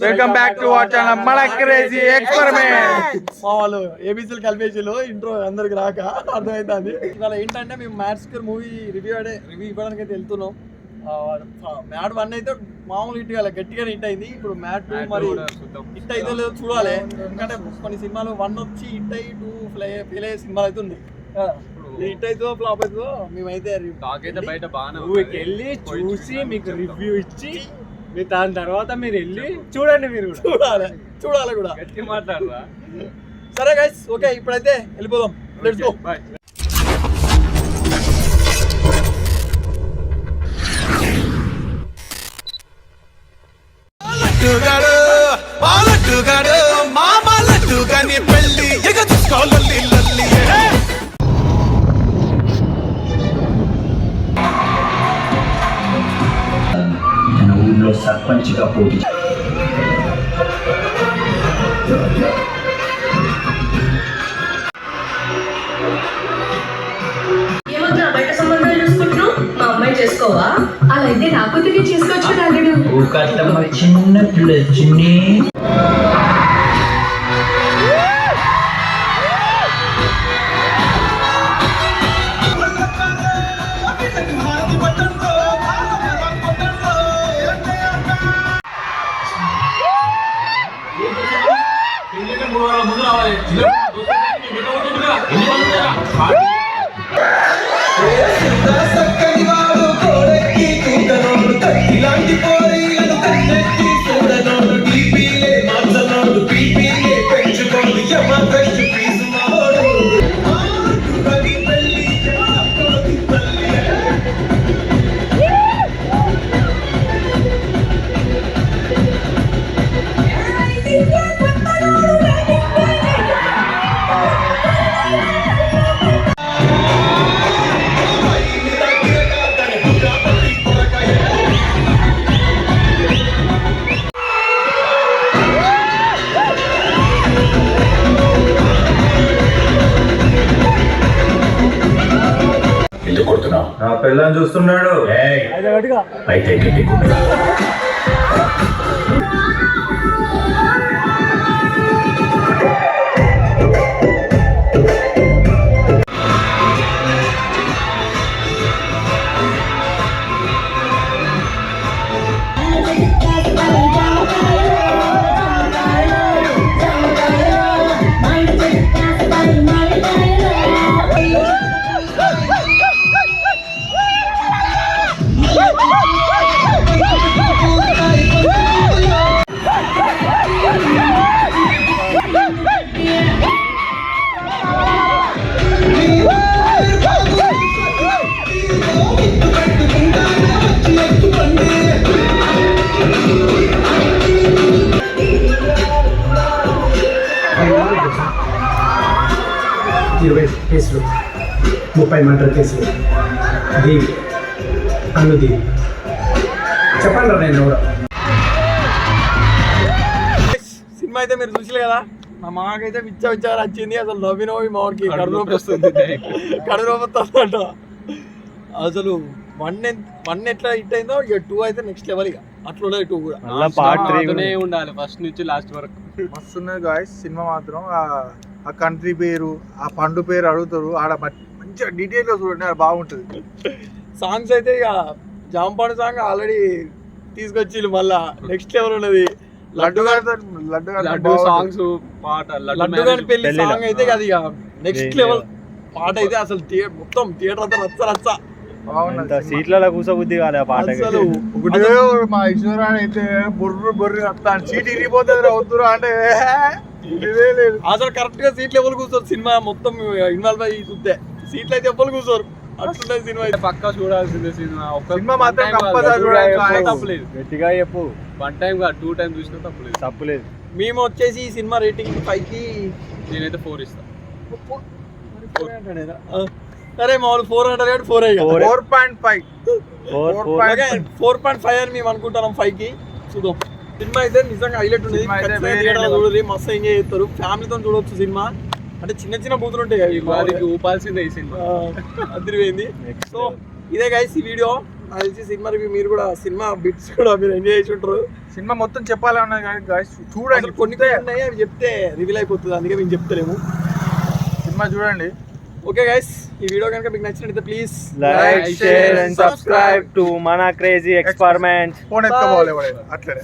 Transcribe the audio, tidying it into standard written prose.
Welcome back to our channel మన crazy experiment. వాళ్ళు ఏబీసీలు కలిపేసిలో intro అందరికి రాక అర్థమవుతుంది. ఇవాళ ఏంటంటే మేము మ్యాథ్స్ మూవీ రివ్యూ ఇవ్వడానికి అయితే వెళ్తున్నాం. మ్యాట్ 1 అయితే మామూలు హిట్ కాలే, గట్టిగా హిట్ అయింది. ఇప్పుడు మ్యాట్ 2 మరి హిట్ అయితే లేదో చూడాలి. ఎందుకంటే కొన్ని సినిమాలు 1 వచ్చి హిట్ అయ్యి 2 ఫెయిల్ అయ్యే సినిమాలు అయితే ఉంది. హిట్ అవుతుందో ఫ్లాప్ అవుతుందో మేమైతే బయట వెళ్ళి చూసి మీకు రివ్యూ ఇచ్చి దాని తర్వాత మీరు వెళ్ళి చూడండి. మీరు చూడాలి కూడా గట్టి మాట్లాడరా. సరే గైస్, ఓకే ఇప్పుడైతే వెళ్ళిపోదాం. Let's go. బాయ్. ఊళ్ళో సర్పంచ్గా పోటీ ఏమన్నా బయట సంబంధాలు చూసుకుంటున్నావు? మా అమ్మాయి చేసుకోవా? అలా అయితే నా కూతురికి చేసుకోవచ్చు. చిన్న పిల్ల చిన్ని నా పిల్లని చూస్తున్నాడు. అయితే కేసులు 30 మర్డర్ కేసులు దీవి అన్ను దీవి చెప్పండి. నేను కూడా సినిమా అయితే మీరు చూసలే కదా. మా మాకైతే విచ్చారు వచ్చింది. అసలు నవ్వినవి మామిడికి కడుపు వస్తుంది, కడుపు వస్తుందంట. అసలు 1 ఎట్లా హిట్ అయిందో ఇక 2 అయితే నెక్స్ట్ లెవెల్. ఇక అట్లా ఉండదు 2 కూడా. పార్ట్ 3 ఉండాలి ఫస్ట్ నుంచి లాస్ట్ వరకు. మస్తు ఉన్నది గాయ్స్ సినిమా మాత్రం. ఆ కంట్రీ పేరు, ఆ పండు పేరు అడుగుతారు. ఆడ మంచిగా డీటెయిల్ గా చూడండి, అది బాగుంటుంది. సాంగ్స్ అయితే ఇక జాంపాడు సాంగ్ ఆల్రెడీ తీసుకొచ్చి మళ్ళా నెక్స్ట్ లెవెల్ ఉన్నది. లడ్డు సాంగ్స్ పాట లడ్డు గారి పెళ్లి సాంగ్ అయితే అది ఇక నెక్స్ట్ లెవెల్ పాట అయితే. అసలు మొత్తం థియేటర్ అంతా రచ్చ సీట్లలో కూర్చోబుద్ధి కాలే ఆ పాట. అసలు ఒకటే మా ఈశ్వరాన్ని అయితే బొర్రు వస్తాను, సీట్ ఇరిగిపోతుంది అవుతురా అంటే ఇదే లేదు. అసలు కరెక్ట్ గా సీట్లు ఎవరు కూర్చోరు. సినిమా మొత్తం ఇన్వాల్వ్ అయ్యి చూస్తే సీట్లు అయితే ఎవరు కూర్చోరు. అట్లుంటది సినిమా అయితే. పక్కా చూడాల్సిందే సినిమా. సినిమా మాత్రం తప్పలేదు. గట్టిగా చెప్పు. 1 టైం కాదు 2 టైం చూసినా తప్పలేదు. మేము వచ్చేసి ఈ సినిమా రేటింగ్ 5 కి నేనైతే 4 ఇస్తాను. సరే మామూలు 400 4.5 4.5 అని మేము అనుకుంటున్నాం. 5 కి చూద్దాం. సినిమా అయితే నిజంగా హైలైట్ ఉంది. చూడండి, మస్తు ఎంజాయ్ చేస్తారు. ఫ్యామిలీతో చూడవచ్చు సినిమా. అంటే చిన్న చిన్న బూతులు ఉంటాయి, ఊపాల్సిందే ఈ సినిమా. అదిరిపోయింది. సో ఇదే గైస్ ఈ వీడియో. నాకు తెలిసి సినిమా రివ్యూ మీరు కూడా సినిమా బిట్స్ కూడా మీరు ఎంజాయ్ చేసి ఉంటారు. సినిమా మొత్తం చెప్పాలని ఉన్నది కానీ guys చూడండి. అసలు కొన్ని ఉన్నాయి, అవి చెప్తే రివీల్ అయిపోతుంది, అందుకే మేము చెప్తలేము. సినిమా చూడండి. ఓకే గైస్, ఈ వీడియో కనుక మీకు నచ్చినట్లయితే please like, share and subscribe to మన క్రేజీ ఎక్స్పెరిమెంట్. ఫోన్ ఎత్తుకోవాలి ఎవడైనా అట్లనే.